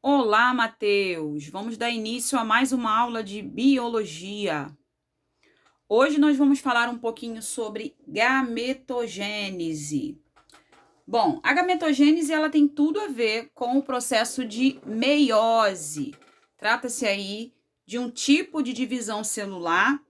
Olá, Matheus! Vamos dar início a mais uma aula de biologia. Hoje nós vamos falar um pouquinho sobre gametogênese. Bom, a gametogênese ela tem tudo a ver com o processo de meiose. Trata-se aí de um tipo de divisão celular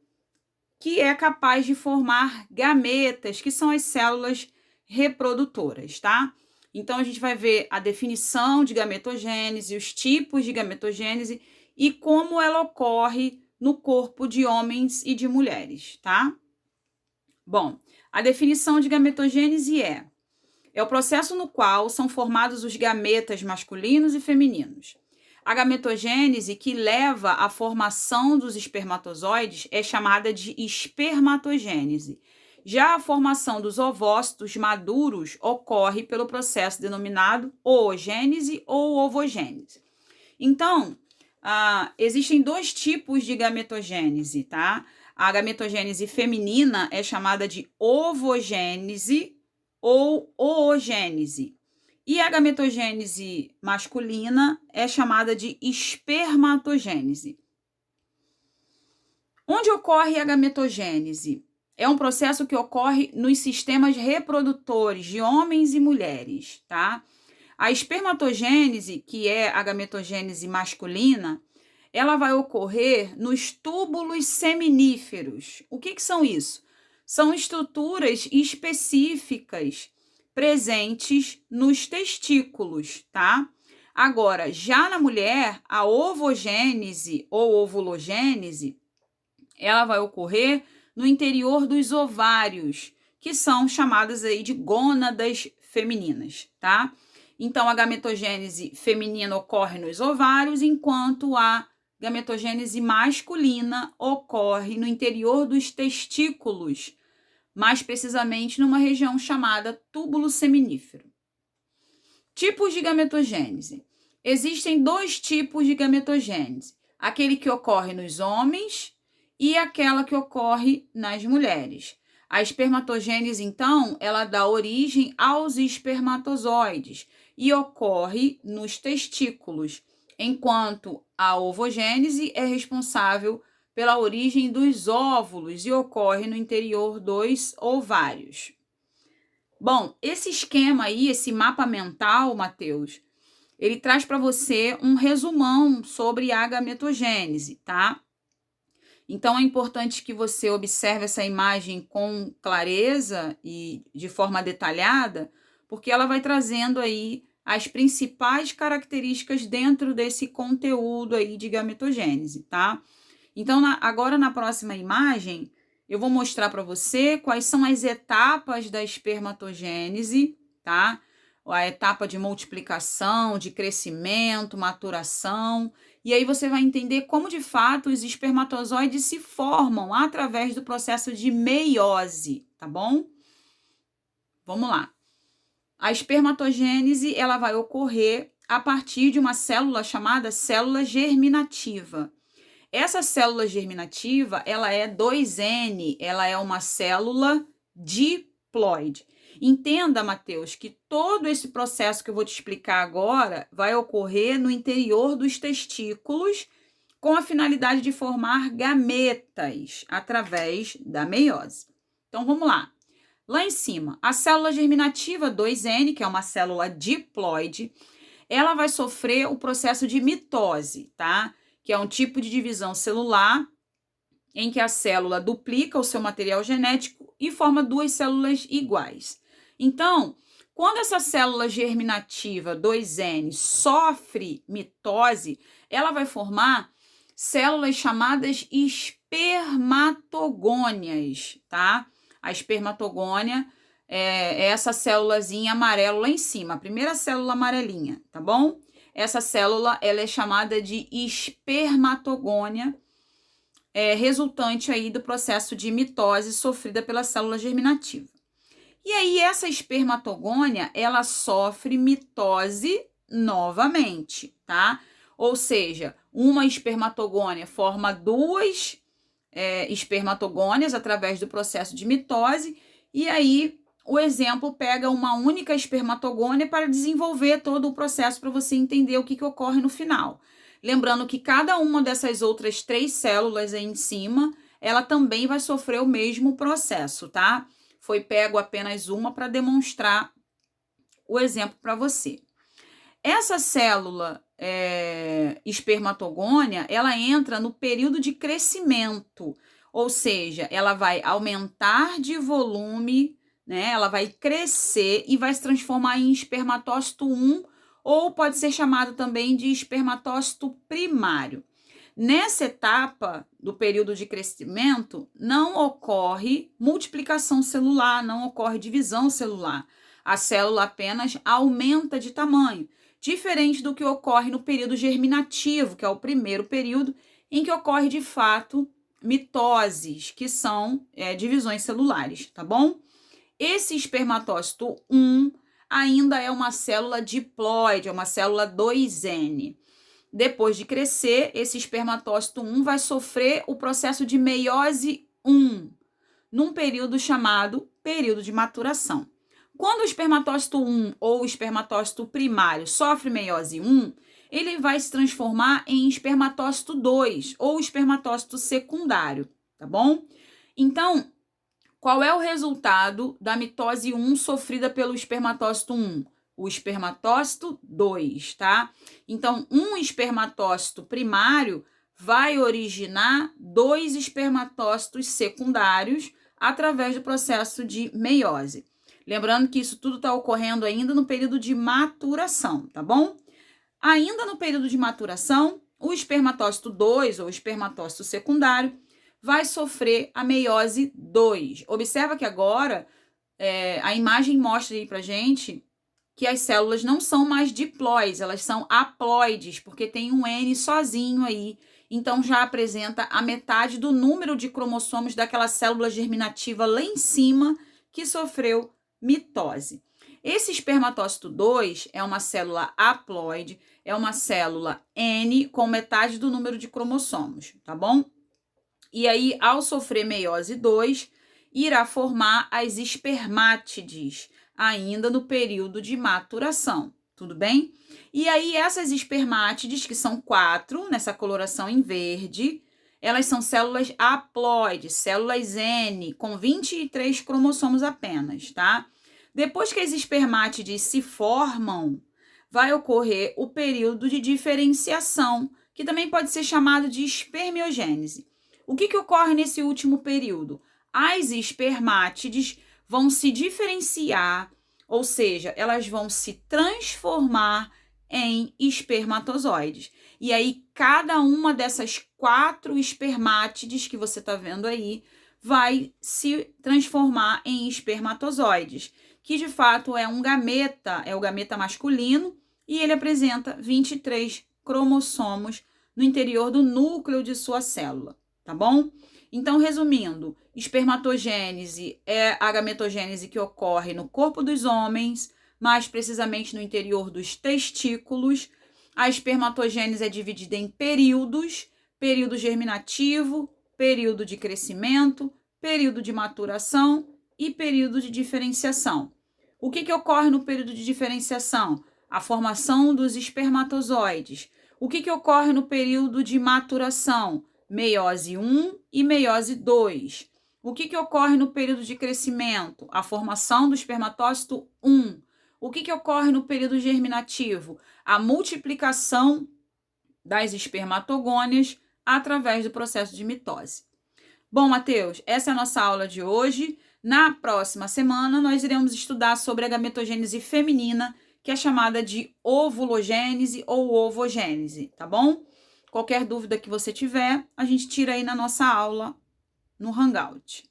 que é capaz de formar gametas, que são as células reprodutoras, tá? Então, a gente vai ver a definição de gametogênese, os tipos de gametogênese e como ela ocorre no corpo de homens e de mulheres, tá? Bom, a definição de gametogênese é o processo no qual são formados os gametas masculinos e femininos. A gametogênese que leva à formação dos espermatozoides é chamada de espermatogênese. Já a formação dos ovócitos maduros ocorre pelo processo denominado oogênese ou ovogênese. Então, existem dois tipos de gametogênese, tá? A gametogênese feminina é chamada de ovogênese ou oogênese. E a gametogênese masculina é chamada de espermatogênese. Onde ocorre a gametogênese? É um processo que ocorre nos sistemas reprodutores de homens e mulheres, tá? A espermatogênese, que é a gametogênese masculina, ela vai ocorrer nos túbulos seminíferos. O que são isso? São estruturas específicas presentes nos testículos, tá? Agora, já na mulher, a ovogênese ou ovulogênese, ela vai ocorrer no interior dos ovários, que são chamadas aí de gônadas femininas, tá? Então, a gametogênese feminina ocorre nos ovários, enquanto a gametogênese masculina ocorre no interior dos testículos, mais precisamente numa região chamada túbulo seminífero. Tipos de gametogênese. Existem dois tipos de gametogênese: aquele que ocorre nos homens e aquela que ocorre nas mulheres. A espermatogênese, então, ela dá origem aos espermatozoides e ocorre nos testículos, enquanto a ovogênese é responsável pela origem dos óvulos e ocorre no interior dos ovários. Bom, esse esquema aí, esse mapa mental, Matheus, ele traz para você um resumão sobre a gametogênese, tá? Então, é importante que você observe essa imagem com clareza e de forma detalhada, porque ela vai trazendo aí as principais características dentro desse conteúdo aí de gametogênese, tá? Então, agora na próxima imagem, eu vou mostrar para você quais são as etapas da espermatogênese, tá? A etapa de multiplicação, de crescimento, maturação. E aí você vai entender como, de fato, os espermatozoides se formam através do processo de meiose, tá bom? Vamos lá. A espermatogênese, ela vai ocorrer a partir de uma célula chamada célula germinativa. Essa célula germinativa, ela é 2N, ela é uma célula diploide. Entenda, Matheus, que todo esse processo que eu vou te explicar agora vai ocorrer no interior dos testículos com a finalidade de formar gametas através da meiose. Então, vamos lá. Lá em cima, a célula germinativa 2N, que é uma célula diploide, ela vai sofrer o processo de mitose, tá? Que é um tipo de divisão celular em que a célula duplica o seu material genético e forma duas células iguais. Então, quando essa célula germinativa 2N sofre mitose, ela vai formar células chamadas espermatogônias, tá? A espermatogônia é essa célulazinha amarela lá em cima, a primeira célula amarelinha, tá bom? Essa célula ela é chamada de espermatogônia, resultante aí do processo de mitose sofrida pela célula germinativa. E aí essa espermatogônia, ela sofre mitose novamente, tá? Ou seja, uma espermatogônia forma duas espermatogônias através do processo de mitose, e aí o exemplo pega uma única espermatogônia para desenvolver todo o processo para você entender o que ocorre no final. Lembrando que cada uma dessas outras 3 células aí em cima, ela também vai sofrer o mesmo processo, tá? Foi pego apenas uma para demonstrar o exemplo para você. Essa célula espermatogônia, ela entra no período de crescimento, ou seja, ela vai aumentar de volume, né? Ela vai crescer e vai se transformar em espermatócito 1, ou pode ser chamado também de espermatócito primário. Nessa etapa do período de crescimento, não ocorre multiplicação celular, não ocorre divisão celular. A célula apenas aumenta de tamanho, diferente do que ocorre no período germinativo, que é o primeiro período em que ocorre de fato mitoses, que são divisões celulares, tá bom? Esse espermatócito 1 ainda é uma célula diploide, é uma célula 2N. Depois de crescer, esse espermatócito 1 vai sofrer o processo de meiose 1, num período chamado período de maturação. Quando o espermatócito 1 ou o espermatócito primário sofre meiose 1, ele vai se transformar em espermatócito 2 ou espermatócito secundário, tá bom? Então, qual é o resultado da mitose 1 sofrida pelo espermatócito 1? O espermatócito 2, tá? Então, um espermatócito primário vai originar 2 espermatócitos secundários através do processo de meiose. Lembrando que isso tudo está ocorrendo ainda no período de maturação, tá bom? Ainda no período de maturação, o espermatócito 2, ou espermatócito secundário, vai sofrer a meiose 2. Observa que agora a imagem mostra aí pra gente que as células não são mais diploides, elas são haploides, porque tem um N sozinho aí. Então, já apresenta a metade do número de cromossomos daquela célula germinativa lá em cima que sofreu mitose. Esse espermatócito 2 é uma célula haploide, é uma célula N com metade do número de cromossomos, tá bom? E aí, ao sofrer meiose 2, irá formar as espermátides, ainda no período de maturação, tudo bem? E aí, essas espermátides, que são 4, nessa coloração em verde, elas são células haploides, células N, com 23 cromossomos apenas, tá? Depois que as espermátides se formam, vai ocorrer o período de diferenciação, que também pode ser chamado de espermiogênese. O que ocorre nesse último período? As espermátides vão se diferenciar, ou seja, elas vão se transformar em espermatozoides. E aí, cada uma dessas 4 espermátides que você está vendo aí vai se transformar em espermatozoides, que de fato é um gameta, é o gameta masculino, e ele apresenta 23 cromossomos no interior do núcleo de sua célula, tá bom? Então, resumindo, espermatogênese é a gametogênese que ocorre no corpo dos homens, mais precisamente no interior dos testículos. A espermatogênese é dividida em períodos: período germinativo, período de crescimento, período de maturação e período de diferenciação. O que ocorre no período de diferenciação? A formação dos espermatozoides. O que ocorre no período de maturação? Meiose 1 e meiose 2. O que ocorre no período de crescimento? A formação do espermatócito 1. O que ocorre no período germinativo? A multiplicação das espermatogônias através do processo de mitose. Bom, Matheus, essa é a nossa aula de hoje. Na próxima semana, nós iremos estudar sobre a gametogênese feminina, que é chamada de ovulogênese ou ovogênese, tá bom? Qualquer dúvida que você tiver, a gente tira aí na nossa aula no Hangout.